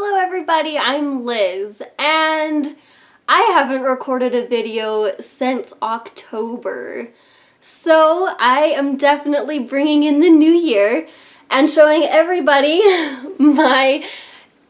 Hello everybody, I'm Liz, and I haven't recorded a video since October. So I am definitely bringing in the new year and showing everybody my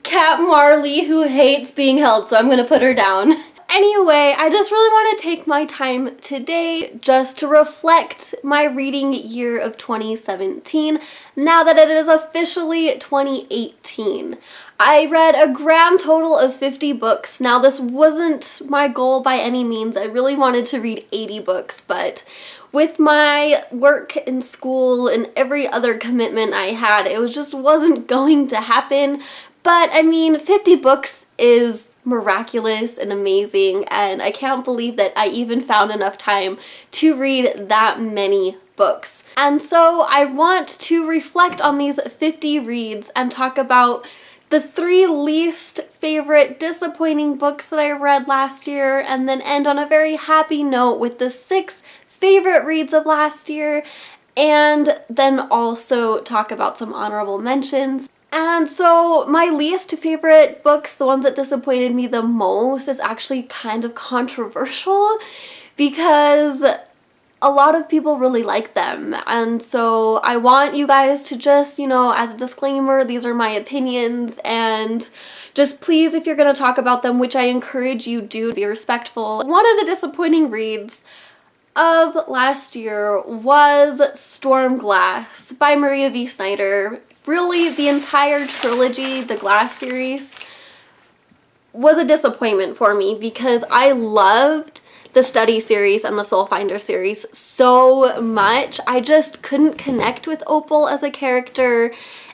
cat Marley who hates being held, so I'm gonna put her down. Anyway, I just really want to take my time today just to reflect my reading year of 2017 now that it is officially 2018. I read a grand total of 50 books. Now this wasn't my goal by any means. I really wanted to read 80 books, but with my work and school and every other commitment I had, it just wasn't going to happen. But I mean, 50 books is miraculous and amazing, and I can't believe that I even found enough time to read that many books. And so I want to reflect on these 50 reads and talk about the 3 least favorite disappointing books that I read last year, and then end on a very happy note with the 6 favorite reads of last year, and then also talk about some honorable mentions. And so my least favorite books, the ones that disappointed me the most, is actually kind of controversial because a lot of people really like them. And so I want you guys to just, as a disclaimer, these are my opinions, and just please, if you're going to talk about them, which I encourage you do, be respectful. One of the disappointing reads of last year was Stormglass by Maria V. Snyder. Really, the entire trilogy, the Glass series, was a disappointment for me because I loved the Study series and the Soulfinder series so much. I just couldn't connect with Opal as a character,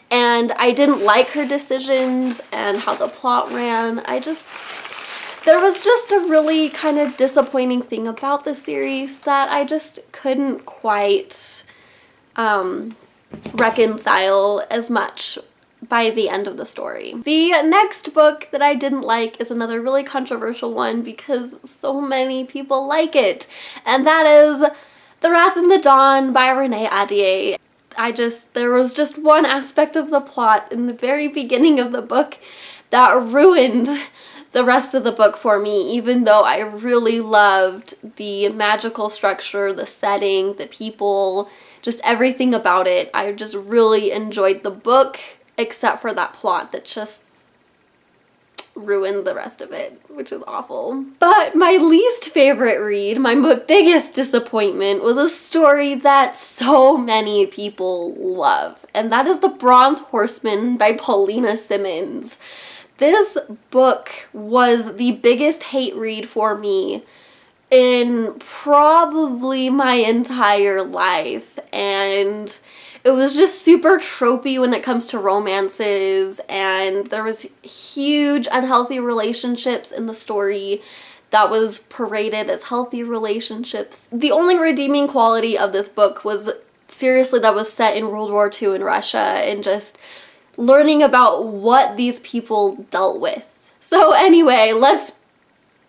and I didn't like her decisions and how the plot ran. There was just a really kind of disappointing thing about the series that I just couldn't quite reconcile as much by the end of the story. The next book that I didn't like is another really controversial one because so many people like it, and that is The Wrath in the Dawn by Renee Ahdieh. There was just one aspect of the plot in the very beginning of the book that ruined the rest of the book for me, even though I really loved the magical structure, the setting, the people, just everything about it. I just really enjoyed the book, except for that plot that just ruined the rest of it, which is awful. But my least favorite read, my biggest disappointment, was a story that so many people love, and that is The Bronze Horseman by Paulina Simmons. This book was the biggest hate read for me in probably my entire life, and it was just super tropey when it comes to romances, and there was huge unhealthy relationships in the story that was paraded as healthy relationships. The only redeeming quality of this book was seriously that was set in World War II in Russia, and just learning about what these people dealt with. So anyway, let's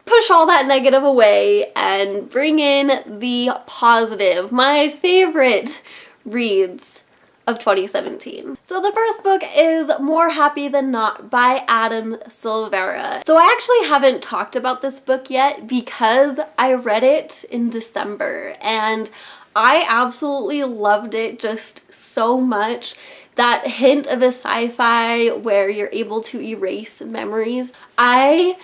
push all that negative away and bring in the positive, my favorite reads of 2017. So the first book is More Happy Than Not by Adam Silvera. So I actually haven't talked about this book yet because I read it in December, and I absolutely loved it just so much. That hint of a sci-fi where you're able to erase memories. I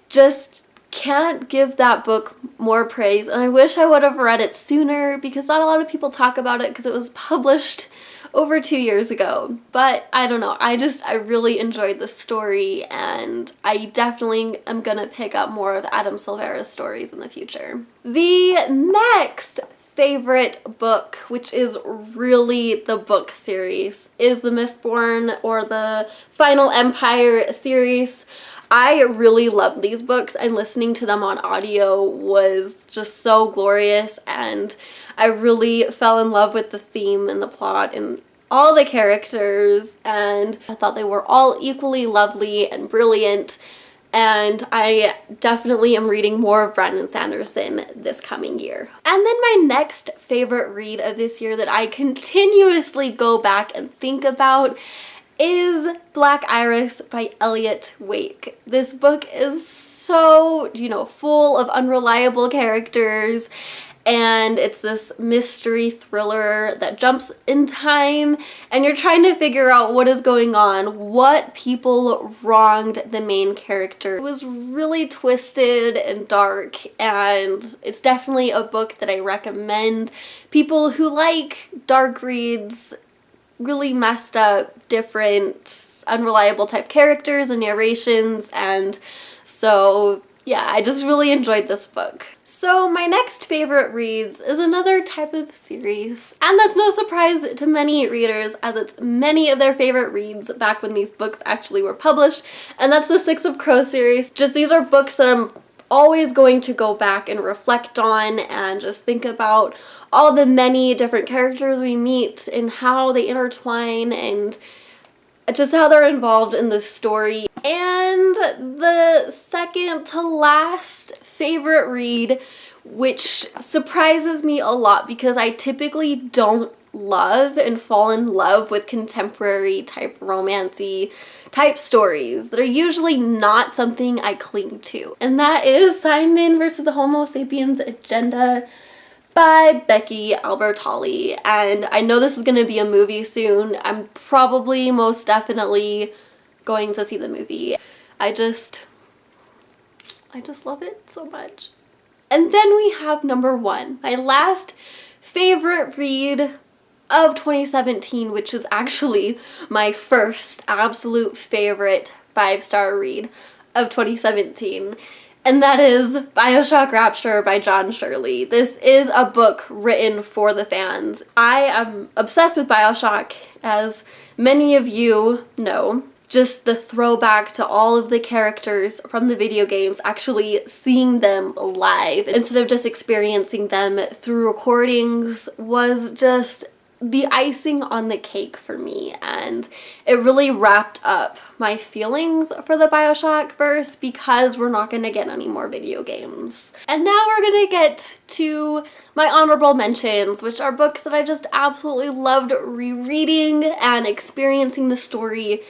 just can't give that book more praise, and I wish I would have read it sooner because not a lot of people talk about it because it was published over 2 years ago. But I don't know, I really enjoyed the story, and I definitely am gonna pick up more of Adam Silvera's stories in the future. The next favorite book, which is really the book series, is the Mistborn or the Final Empire series. I really love these books, and listening to them on audio was just so glorious, and I really fell in love with the theme and the plot and all the characters, and I thought they were all equally lovely and brilliant. And I definitely am reading more of Brandon Sanderson this coming year. And then my next favorite read of this year that I continuously go back and think about is Black Iris by Elliot Wake. This book is so, full of unreliable characters, and it's this mystery thriller that jumps in time, and you're trying to figure out what is going on, what people wronged the main character. It was really twisted and dark, and it's definitely a book that I recommend people who like dark reads, really messed up, different, unreliable type characters and narrations, and so yeah, I just really enjoyed this book. So my next favorite reads is another type of series, and that's no surprise to many readers as it's many of their favorite reads back when these books actually were published, and that's the Six of Crows series. Just these are books that I'm always going to go back and reflect on and just think about all the many different characters we meet and how they intertwine and just how they're involved in the story. And the second to last favorite read, which surprises me a lot because I typically don't love and fall in love with contemporary type romancy type stories that are usually not something I cling to. And that is Sine Inverse the Homo Sapiens Agenda by Becky Albertalli. And I know this is going to be a movie soon. I'm probably most definitely going to see the movie. I just love it so much. And then we have number one, my last favorite read of 2017, which is actually my first absolute favorite 5-star read of 2017. And that is Bioshock Rapture by John Shirley. This is a book written for the fans. I am obsessed with Bioshock, as many of you know. Just the throwback to all of the characters from the video games, actually seeing them live instead of just experiencing them through recordings was just the icing on the cake for me, and it really wrapped up my feelings for the Bioshock verse because we're not going to get any more video games. And now we're going to get to my honorable mentions, which are books that I just absolutely loved rereading and experiencing the story.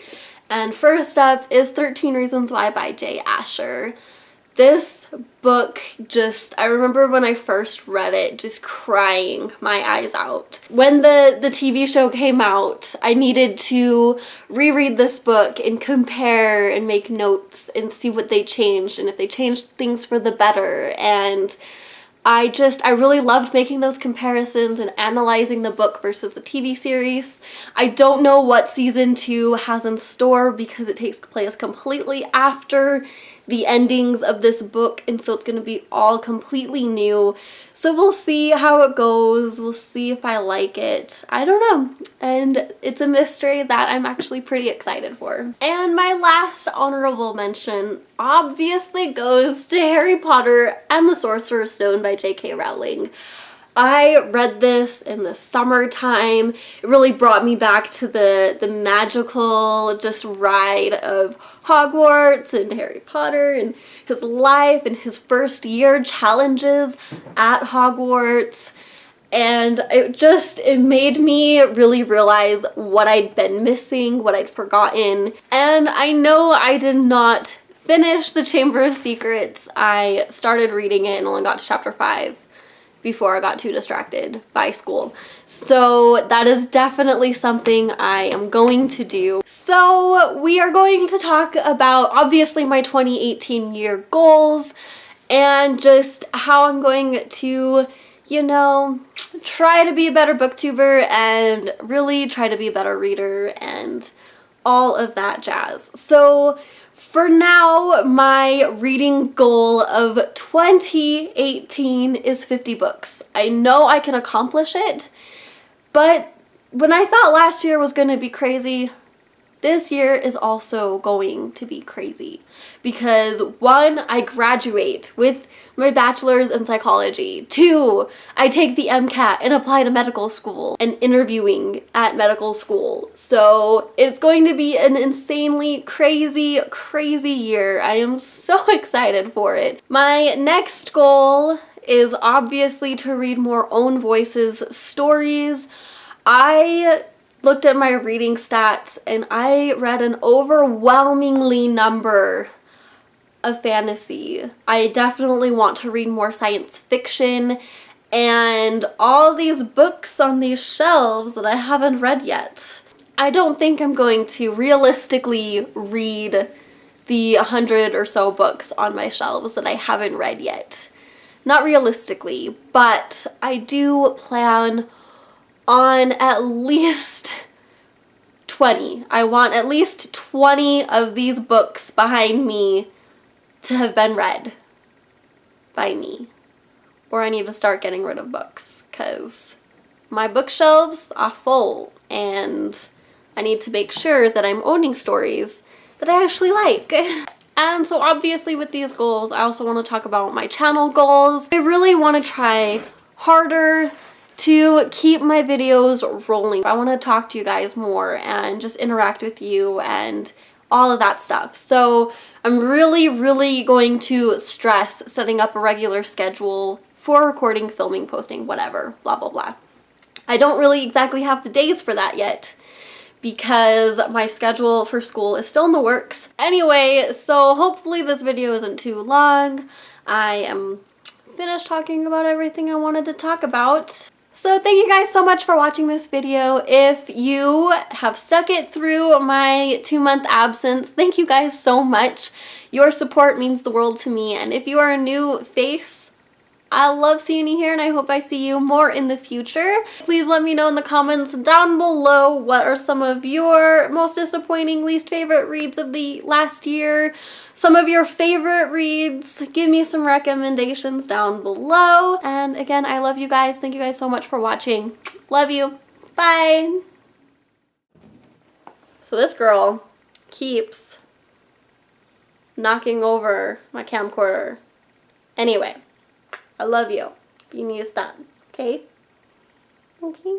And first up is 13 Reasons Why by Jay Asher. This book I remember when I first read it, just crying my eyes out. When the TV show came out, I needed to reread this book and compare and make notes and see what they changed and if they changed things for the better. And I really loved making those comparisons and analyzing the book versus the TV series. I don't know what season 2 has in store because it takes place completely after the endings of this book, and so it's going to be all completely new. So we'll see how it goes. We'll see if I like it. I don't know. And it's a mystery that I'm actually pretty excited for. And my last honorable mention obviously goes to Harry Potter and the Sorcerer's Stone by J.K. Rowling. I read this in the summertime. It really brought me back to the magical just ride of Hogwarts and Harry Potter and his life and his first year challenges at Hogwarts. And it made me really realize what I'd been missing, what I'd forgotten. And I know I did not finish The Chamber of Secrets. I started reading it and only got to chapter 5 before I got too distracted by school. So that is definitely something I am going to do. So we are going to talk about obviously my 2018 year goals and just how I'm going to, try to be a better booktuber and really try to be a better reader and all of that jazz. So for now, my reading goal of 2018 is 50 books. I know I can accomplish it, but when I thought last year was going to be crazy, this year is also going to be crazy because 1, I graduate with my bachelor's in psychology. 2, I take the MCAT and apply to medical school and interviewing at medical school. So it's going to be an insanely crazy, crazy year. I am so excited for it. My next goal is obviously to read more own voices stories. I looked at my reading stats and I read an overwhelmingly number of fantasy. I definitely want to read more science fiction and all these books on these shelves that I haven't read yet. I don't think I'm going to realistically read the 100 or so books on my shelves that I haven't read yet. Not realistically, but I do plan on at least 20. I want at least 20 of these books behind me to have been read by me. Or I need to start getting rid of books because my bookshelves are full and I need to make sure that I'm owning stories that I actually like. And so obviously with these goals, I also want to talk about my channel goals. I really want to try harder to keep my videos rolling. I want to talk to you guys more and just interact with you and all of that stuff. So I'm really going to stress setting up a regular schedule for recording, filming, posting, whatever, blah, blah, blah. I don't really exactly have the days for that yet because my schedule for school is still in the works. Anyway, so hopefully this video isn't too long. I am finished talking about everything I wanted to talk about. So thank you guys so much for watching this video. If you have stuck it through my 2-month absence, thank you guys so much. Your support means the world to me. And if you are a new face, I love seeing you here and I hope I see you more in the future. Please let me know in the comments down below what are some of your most disappointing, least favorite reads of the last year. Some of your favorite reads. Give me some recommendations down below. And again, I love you guys. Thank you guys so much for watching. Love you. Bye. So this girl keeps knocking over my camcorder. Anyway. I love you. You need to stop. Okay? Okay?